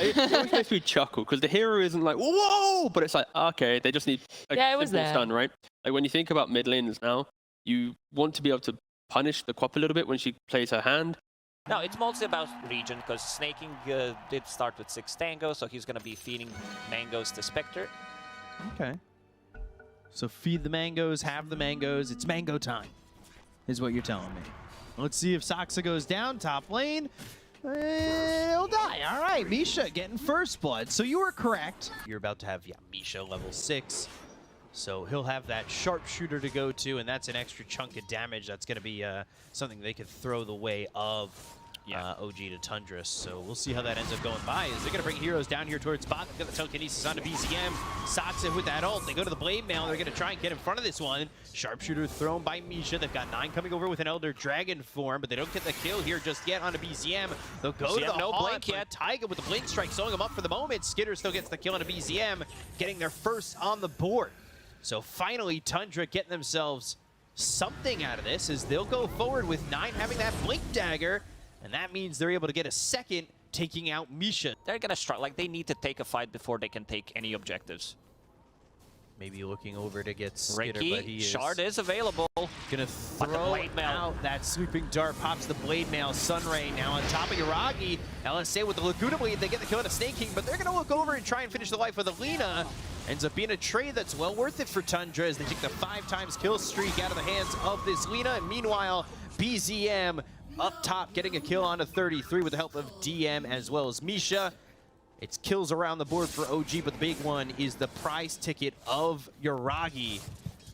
It always makes me chuckle because the hero isn't like, whoa, but it's like, okay, they just need a simple stun, right? Like when you think about mid laners now, you want to be able to punish the Quap a little bit when she plays her hand. No, it's mostly about region, because Snaking did start with 6 Tango, so he's going to be feeding mangoes to Spectre. Okay. So feed the mangoes, have the mangoes. It's mango time, is what you're telling me. Let's see if Saksa goes down, top lane. He'll die. All right, Misha getting first blood. So you were correct. You're about to have, Misha level 6. So he'll have that sharpshooter to go to, and that's an extra chunk of damage. That's going to be something they could throw the way of OG to Tundra. So we'll see how that ends up going by. Is they're going to bring heroes down here towards bot. They've got the telekinesis onto BZM. Saksa with that ult. They go to the blade mail. They're going to try and get in front of this one. Sharpshooter thrown by Misha. They've got 9 coming over with an Elder Dragon form, but they don't get the kill here just yet onto BZM. They'll go to the no haunt, blink yet. Taiga with the blink strike, sewing him up for the moment. Skitter still gets the kill onto BZM, getting their first on the board. So finally, Tundra getting themselves something out of this as they'll go forward with 9 having that blink dagger, and that means they're able to get a second, taking out Misha. They're going to strike. Like, they need to take a fight before they can take any objectives. Maybe looking over to get Skitter, but he is... Shard is available. Gonna throw out that sweeping dart, pops the blade mail. Sunray now on top of Yuragi. LSA with the Laguna Bleed, they get the kill on a Snake King, but they're gonna look over and try and finish the life with Alina. Ends up being a trade that's well worth it for Tundra as they take the 5x kill streak out of the hands of this Lina. And meanwhile, BZM up top getting a kill on a 33 with the help of DM as well as Misha. It's kills around the board for OG, but the big one is the prize ticket of Yuragi.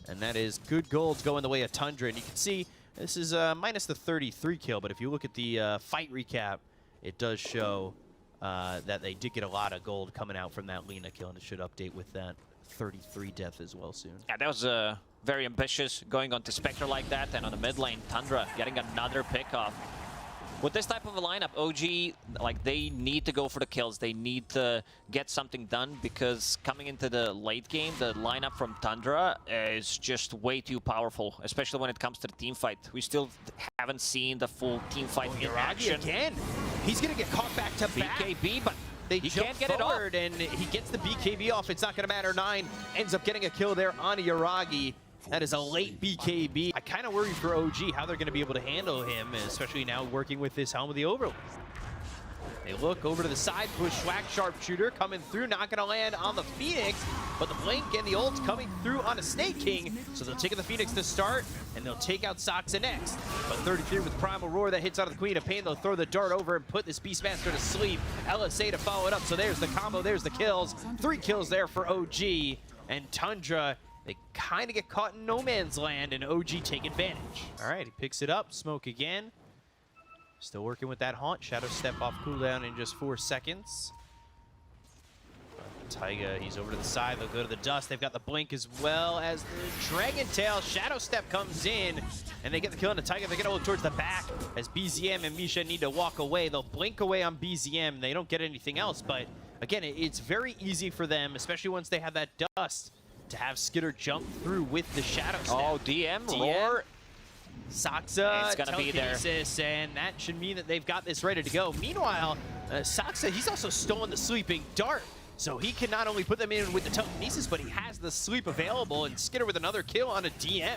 And that is good gold going the way of Tundra. And you can see this is minus the 33 kill, but if you look at the fight recap, it does show that they did get a lot of gold coming out from that Lina kill, and it should update with that 33 death as well soon. Yeah, that was very ambitious going on to Spectre like that, and on the mid lane, Tundra getting another pick off. With this type of a lineup, OG, like, they need to go for the kills. They need to get something done because coming into the late game, the lineup from Tundra is just way too powerful, especially when it comes to the team fight. We still haven't seen the full team fight in action. Again, he's going to get caught back to back. BKB, but they he jump can't get forward, it off. and he gets the BKB off. It's not going to matter. 9 ends up getting a kill there on Yuragi. That is a late BKB. I kind of worry for OG how they're going to be able to handle him, especially now working with this Helm of the Overlord. They look over to the side, push Schwack Sharpshooter coming through, not going to land on the Phoenix, but the blink and the ult's coming through on a Snake King, so they'll take the Phoenix to start, and they'll take out Saksa next. But 33 with Primal Roar that hits out of the Queen of Pain, they'll throw the dart over and put this Beastmaster to sleep. LSA to follow it up, so there's the combo, there's the kills. 3 kills there for OG, and Tundra, they kind of get caught in no man's land, and OG take advantage. All right, he picks it up, smoke again. Still working with that haunt. Shadow step off cooldown in just 4 seconds. Taiga, he's over to the side. They'll go to the dust. They've got the blink as well as the Dragon Tail. Shadow step comes in, and they get the kill on the Taiga. They're going to look towards the back as BZM and Misha need to walk away. They'll blink away on BZM. They don't get anything else, but again, it's very easy for them, especially once they have that dust, to have Skitter jump through with the Shadow Step. Oh, DM, Roar. Saksa, it's gonna be there. And that should mean that they've got this ready to go. Meanwhile, Saksa, he's also stolen the Sleeping Dart, so he can not only put them in with the telekinesis, but he has the sleep available, and Skitter with another kill on a DM.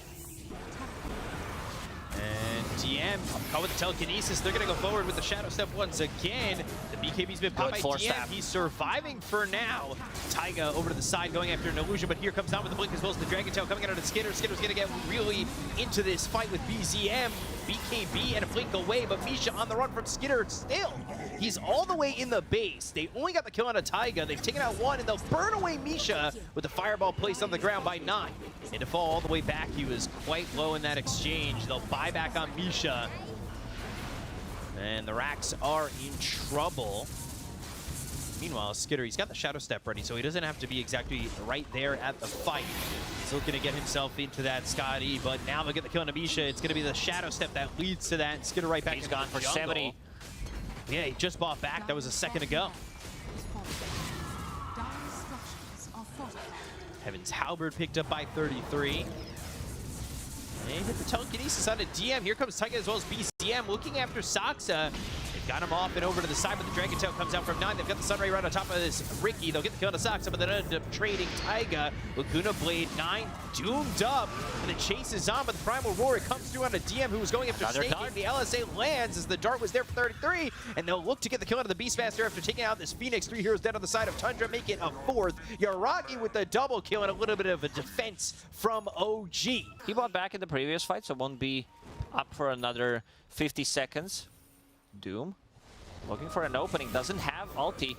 And DM caught with the telekinesis. They're going to go forward with the Shadow Step once again. The BKB's been popped by DM. He's surviving for now. Taiga over to the side going after an illusion, but here comes down with the blink as well as the Dragon Tail coming out of the Skitter. Skitter's going to get really into this fight with BZM. BKB and a blink away, but Misha on the run from Skitter still. He's all the way in the base. They only got the kill on a Taiga. They've taken out 1, and they'll burn away Misha with the fireball placed on the ground by 9. And to fall all the way back, he was quite low in that exchange. They'll buy back on Misha. And the Racks are in trouble. Meanwhile, Skitter, he's got the Shadow Step ready, so he doesn't have to be exactly right there at the fight. He's looking to get himself into that Scotty, but now they'll get the kill on Misha. It's going to be the Shadow Step that leads to that. Skitter right back. He's gone for 70. Yeah, he just bought back. That was a second ago. Heaven's Halberd picked up by 33. And he hit the telekinesis on a DM. Here comes Taiga as well as BCM looking after Saksa. They've got him off and over to the side, but the Dragon Tail comes out from 9. They've got the Sunray right on top of this Ricky. They'll get the kill on the Soxa, but then end up trading Taiga. Laguna Blade 9 doomed up, and the chase is on, but the Primal Roar, it comes through on a DM who was going after Snake. The LSA lands as the dart was there for 33, and they'll look to get the kill out of the Beastmaster after taking out this Phoenix. 3 heroes dead on the side of Tundra, make it a 4th. Yuragi with the double kill and a little bit of a defense from OG. He bought back in the previous fight, so won't be up for another 50 seconds. Doom looking for an opening, doesn't have ulti.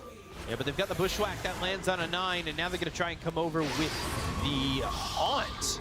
Yeah, but they've got the Bushwhack that lands on a 9, and now they're going to try and come over with the Haunt.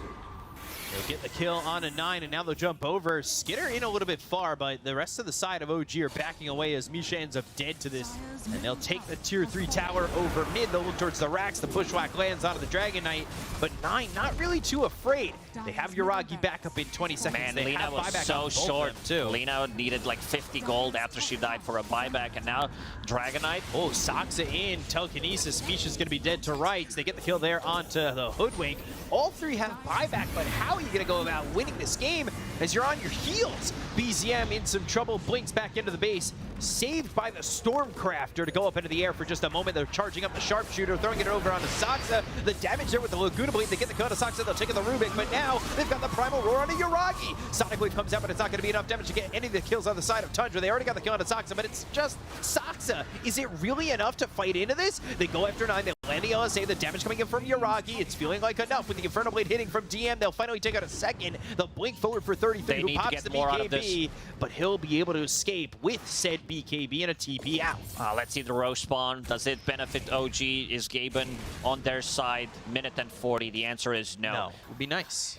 They'll get the kill on a 9, and now they'll jump over. Skitter in a little bit far, but the rest of the side of OG are backing away as Misha ends up dead to this. And they'll take the tier 3 tower over mid. They'll look towards the racks. The Bushwhack lands onto the Dragon Knight, but 9 not really too afraid. They have Yuragi back up in 20 seconds. Man, they Lina have was buyback so short too. Lina needed like 50 gold after she died for a buyback, and now Dragon Knight. Oh, Soxa in, telekinesis. Misha's gonna be dead to rights. They get the kill there onto the Hoodwink. All 3 have buyback, but how are you gonna go about winning this game as you're on your heels? BZM in some trouble, blinks back into the base, saved by the Stormcrafter to go up into the air for just a moment. They're charging up the Sharpshooter, throwing it over onto Soxa. The damage there with the Laguna Blade, they get the kill on Soxa, they'll take the Rubik, but now they've got the Primal Roar onto Yuragi. Sonic Wave comes out, but it's not gonna be enough damage to get any of the kills on the side of Tundra. They already got the kill on Soxa, but it's just Soxa. Is it really enough to fight into this? They go after 9, they land the LSA, the damage coming in from Yuragi. It's feeling like enough with the Inferno Blade hitting from DM. They'll finally take out a second. They'll blink forward for 33, who pops the BKB, but he'll be able to escape with said BKB and a TP out. Let's see the Roche spawn. Does it benefit OG? Is Gaben on their side? Minute and 40. The answer is no. No, would be nice.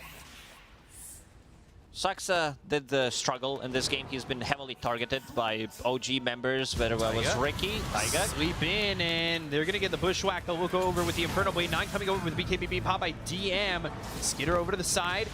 Soxa did the struggle in this game. He's been heavily targeted by OG members, whether it was Ricky, Taiga. Sweep in, and they're going to get the Bushwhack. They'll look over with the Inferno Blade. 9 coming over with the BKB pop by DM. Skitter over to the side.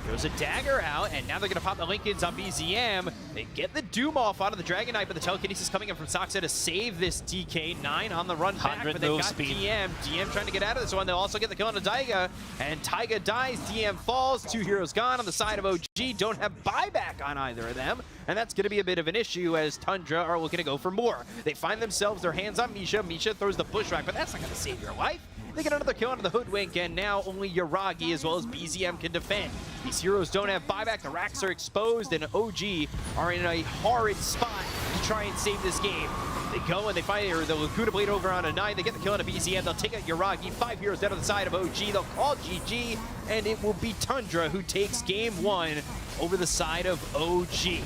Throws a dagger out, and now they're going to pop the Lincolns on BZM. They get the Doom off out of the Dragon Knight, but the telekinesis coming in from Soxa to save this DK. 9 on the run back, but they've got speed. DM trying to get out of this one. They'll also get the kill on the Taiga, and Taiga dies. DM falls. 2 heroes gone on the side of OG. Don't have buyback on either of them, and that's going to be a bit of an issue as Tundra are looking to go for more. They find themselves their hands on Misha. Misha throws the Bushwhack, but that's not going to save your life. They get another kill onto the Hoodwink, and now only Yuragi as well as BZM can defend. These heroes don't have buyback, the racks are exposed, and OG are in a horrid spot to try and save this game. They go and they fire the Laguna Blade over on a 9. They get the kill on a BZM. They'll take out Yuragi. 5 heroes dead on the side of OG. They'll call GG, and it will be Tundra who takes game 1 over the side of OG.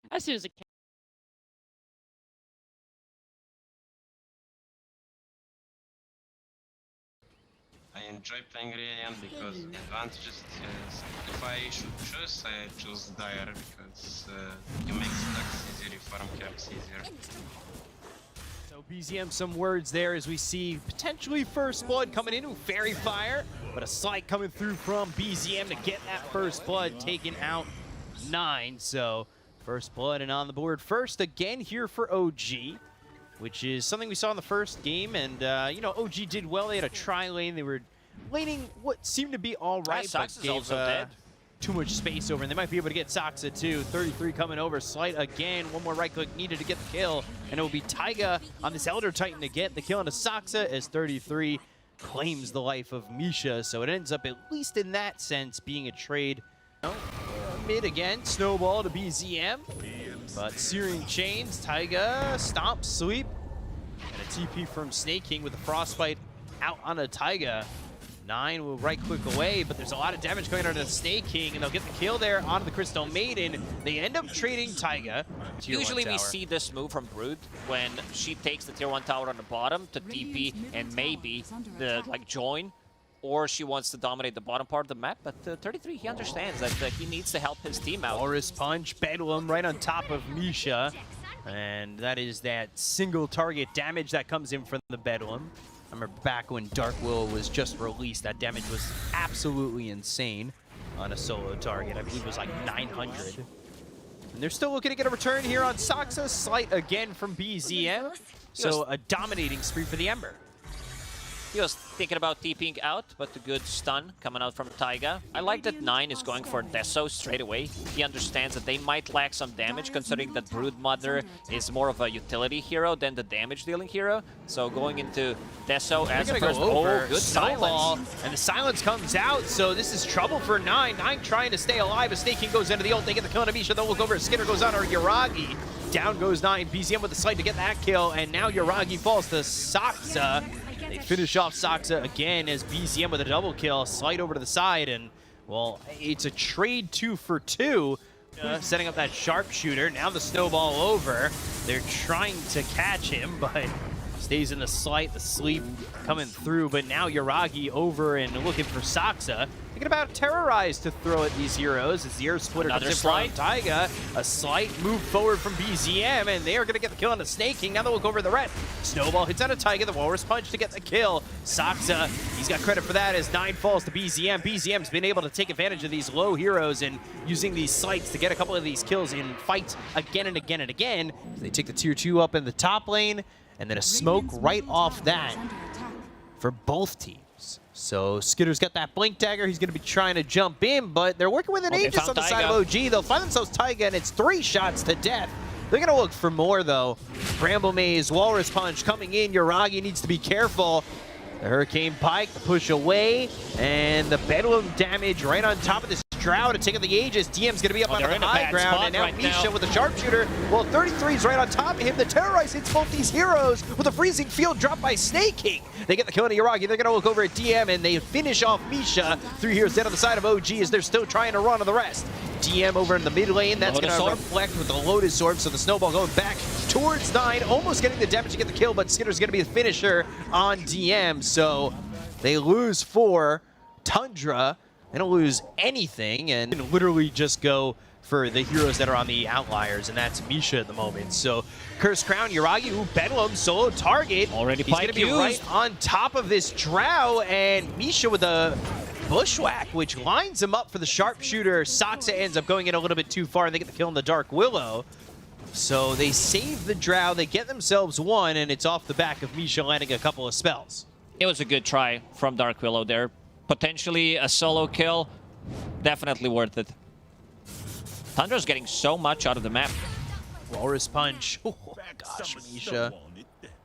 As soon as it can. I enjoy playing Radiant because advantages, if I should choose, I choose Dire because you make stacks easier, you farm camps easier. So BZM, some words there as we see potentially First Blood coming in with Fairy Fire, but a slight coming through from BZM to get that First Blood taken out 9. So First Blood and on the board first again here for OG, which is something we saw in the first game. And, you know, OG did well. They had a tri-lane. They were laning what seemed to be all right, but gave too much space over. And they might be able to get Soxa, too. 33 coming over. Slight again. One more right-click needed to get the kill. And it will be Taiga on this Elder Titan to get the kill on the Soxa as 33 claims the life of Misha. So it ends up, at least in that sense, being a trade. Mid again. Snowball to BZM. But Searing Chains, Taiga, Stomp, Sleep, and a TP from Snake King with the Frostbite out on a Taiga. 9 will right-click away, but there's a lot of damage going on to the Snake King, and they'll get the kill there onto the Crystal Maiden. They end up trading Taiga. Usually we see this move from Brood when she takes the tier 1 tower on the bottom to TP and maybe the join, or she wants to dominate the bottom part of the map, but 33, he understands that he needs to help his team out. Walrus Punch, Bedlam right on top of Misha, and that is that single target damage that comes in from the Bedlam. I remember back when Dark Will was just released, that damage was absolutely insane on a solo target. I believe it was like 900. And they're still looking to get a return here on Soxa. Slight again from BZM, so a dominating spree for the Ember. He was thinking about TPing out, but the good stun coming out from Taiga. I like that 9 is going for Deso straight away. He understands that they might lack some damage, considering that Broodmother is more of a utility hero than the damage-dealing hero. So going into Deso as a first... Over. Oh, good Snowball, silence. and the silence comes out, so this is trouble for 9. 9 trying to stay alive as Snaking goes into the ult. They get the kill on Amisha, they'll look over as Skinner goes on or Yuragi. Down goes 9. BZM with the slight to get that kill, and now Yuragi falls to Saksa. They finish off Saksa again as BZM with a double kill. Slight over to the side, and, well, it's a trade 2 for 2. Setting up that sharpshooter. Now the snowball over. They're trying to catch him, but stays in the slight, the sleep coming through. But now Yuragi over and looking for Saksa. Thinking about Terrorize to throw at these heroes as the Air Splitter comes in from Taiga. A slight move forward from BZM, and they are going to get the kill on the Snaking. Now they'll look over the rest. Snowball hits out of Taiga, the Walrus Punch to get the kill. Saksa, he's got credit for that as 9 falls to BZM. BZM's been able to take advantage of these low heroes and using these slights to get a couple of these kills in fights again and again and again. They take the tier 2 up in the top lane, and then a smoke right off that for both teams. So Skitter's got that blink dagger. He's going to be trying to jump in, but they're working with an Aegis on the side of OG. They'll find themselves Taiga, and it's 3 shots to death. They're going to look for more, though. Bramble Maze, Walrus Punch coming in. Yuragi needs to be careful. The Hurricane Pike, the push away, and the Bedlam damage right on top of this Drow to take out the Aegis. DM's going to be up on the high ground, and now Misha with the sharpshooter. Well, 33's right on top of him. The Terrorize hits both these heroes with a freezing field drop by Snaking. They get the kill on Yuragi. They're going to look over at DM, and they finish off Misha. 3 heroes dead on the side of OG as they're still trying to run on the rest. DM over in the mid lane. That's going to reflect with the Lotus Orb, so the snowball going back towards 9, almost getting the damage to get the kill, but Skitter's going to be the finisher on DM. So they lose 4. Tundra, they don't lose anything, and literally just go for the heroes that are on the outliers, and that's Misha at the moment. So Curse Crown, Yuragi, Bedlam, solo target. Already he's going to be right on top of this Drow, and Misha with a bushwhack, which lines him up for the sharpshooter. Saksa ends up going in a little bit too far, and they get the kill on the Dark Willow. So they save the Drow, they get themselves 1, and it's off the back of Misha landing a couple of spells. It was a good try from Dark Willow there. Potentially a solo kill, definitely worth it. Tundra's getting so much out of the map. Walrus Punch. Oh gosh, Misha.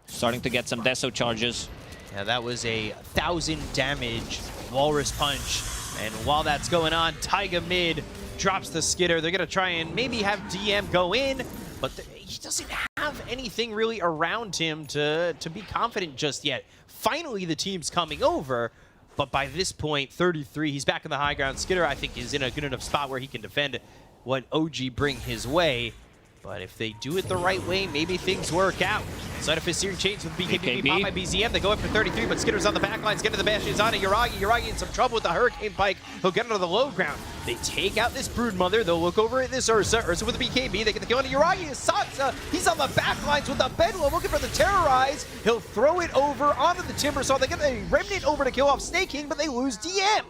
Starting to get some Deso charges. Yeah, that was a 1,000 damage Walrus Punch. And while that's going on, Taiga mid drops the Skitter. They're going to try and maybe have DM go in, but he doesn't have anything really around him to be confident just yet. Finally, the team's coming over. But by this point, 33, he's back in the high ground. Skitter, I think, is in a good enough spot where he can defend what OG bring his way. But if they do it the right way, maybe things work out. Side of his searing chains with BKB popped by BZM. They go after 33, but Skitter's on the back lines. Get to the bastions on it. Yuragi in some trouble with the Hurricane Pike. He'll get into the low ground. They take out this Broodmother. They'll look over at this Ursa. Ursa with the BKB. They get the kill on Yuragi. Saksa, he's on the back lines with the Bedlam looking for the Terrorize. He'll throw it over onto the Timbersaw. They get the Remnant over to kill off Snaking, but they lose DM.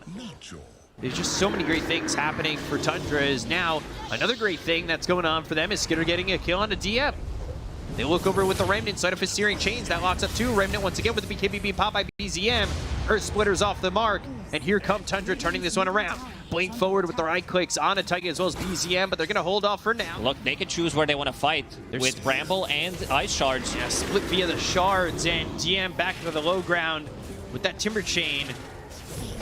There's just so many great things happening for Tundra. Is now another great thing that's going on for them is Skitter getting a kill on the DM. They look over with the Remnant side of his searing chains. That locks up 2. Remnant once again with the BKB pop by BZM. Earth Splitter's off the mark. And here come Tundra turning this one around. Blink forward with the right clicks on a Taiga as well as BZM, but they're going to hold off for now. Look, they can choose where they want to fight with Bramble and Ice Shards. Yeah, split via the Shards, and DM back to the low ground with that Timber Chain.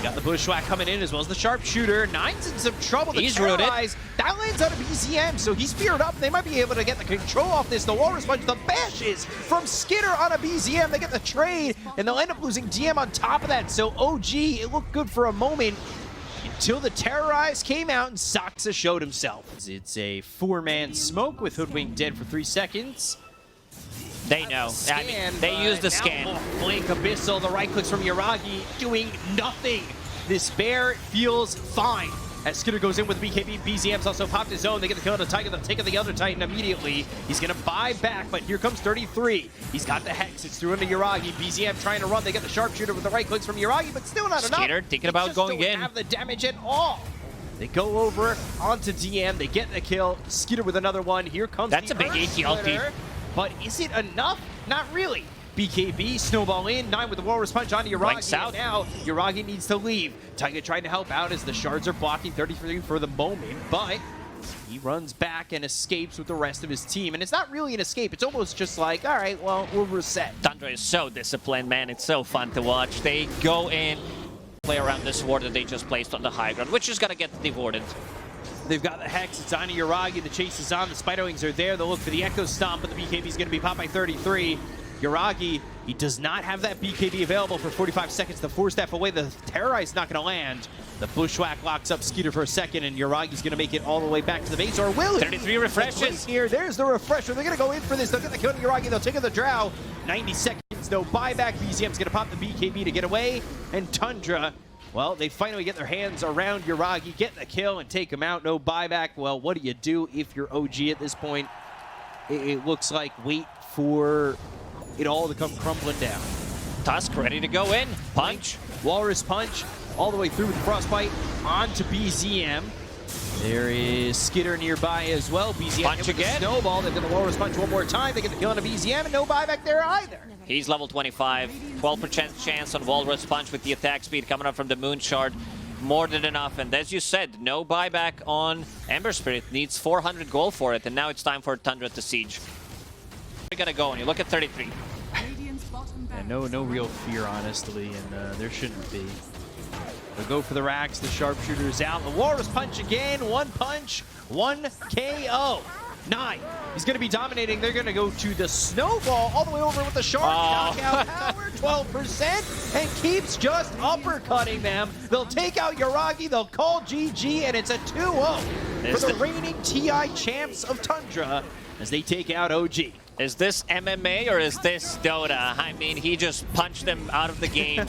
Got the Bushwhack coming in as well as the Sharpshooter. 9's in some trouble. He's rooted. That lands out of BZM, so he's feared up. They might be able to get the control off this. The Walrus Punch, the bashes from Skitter on a BZM. They get the trade, and they'll end up losing DM on top of that. So OG, it looked good for a moment until the Terrorize came out and Saksa showed himself. It's a 4-man smoke with Hoodwink dead for 3 seconds. They know. I mean, they use the scan. Blink Abyssal, the right clicks from Yuragi, doing nothing. This bear feels fine. As Skitter goes in with BKB, BZM's also popped his own. They get the kill on the Titan. They'll take out the other Titan immediately. He's going to buy back, but here comes 33. He's got the Hex. It's through into Yuragi. BZM trying to run. They get the Sharpshooter with the right clicks from Yuragi, but still not enough. Skitter thinking about going in. They just don't have the damage at all. They go over onto DM. They get the kill. Skitter with another one. Here comes That's a big AT ulti. But is it enough? Not really. BKB, snowball in, 9 with the Walrus Punch onto Yuragi, out. and now Yuragi needs to leave. Taiga trying to help out as the shards are blocking 33 for the moment, but he runs back and escapes with the rest of his team. And it's not really an escape, it's almost just like, all right, well, we'll reset. Tundra is so disciplined, man. It's so fun to watch. They go in, play around this ward that they just placed on the high ground, which is gonna get dewarded. They've got the Hex, it's on to Yuragi, the chase is on, the Spider Wings are there, they'll look for the Echo Stomp, but the BKB is going to be popped by 33. Yuragi, he does not have that BKB available for 45 seconds to force that away. The Terrorize not going to land. The Bushwhack locks up Skeeter for a second, and Yuragi's going to make it all the way back to the base, or will it? 33 refreshes. Here, there's the refresher. They're going to go in for this. They'll get the kill to Yuragi. They'll take the Drow. 90 seconds, no buyback. BZM's going to pop the BKB to get away, and Tundra, well, they finally get their hands around Yuragi, get the kill, and take him out. No buyback. Well, what do you do if you're OG at this point? It looks like wait for it all to come crumbling down. Tusk ready to go in. Punch. Walrus Punch all the way through with the Frostbite onto BZM. There is Skitter nearby as well. BZM Punch again. Snowball. They've got the Walrus Punch one more time. They get the kill on a BZM, and no buyback there either. He's level 25. 12% chance on Walrus Punch with the attack speed coming up from the Moon Shard. More than enough. And as you said, no buyback on Ember Spirit. Needs 400 gold for it. And now it's time for Tundra to siege. We're gonna go, and you look at 33. And no real fear, honestly, and there shouldn't be. They'll go for the racks, the sharpshooter's out. The Walrus Punch again, 1 punch, 1 KO. 9. He's going to be dominating. They're going to go to the Snowball all the way over with the Shark. Knockout power, 12%, and keeps just uppercutting them. They'll take out Yuragi, they'll call GG, and it's a 2-0 for the reigning TI champs of Tundra as they take out OG. Is this MMA or is this DotA? I mean, he just punched them out of the game.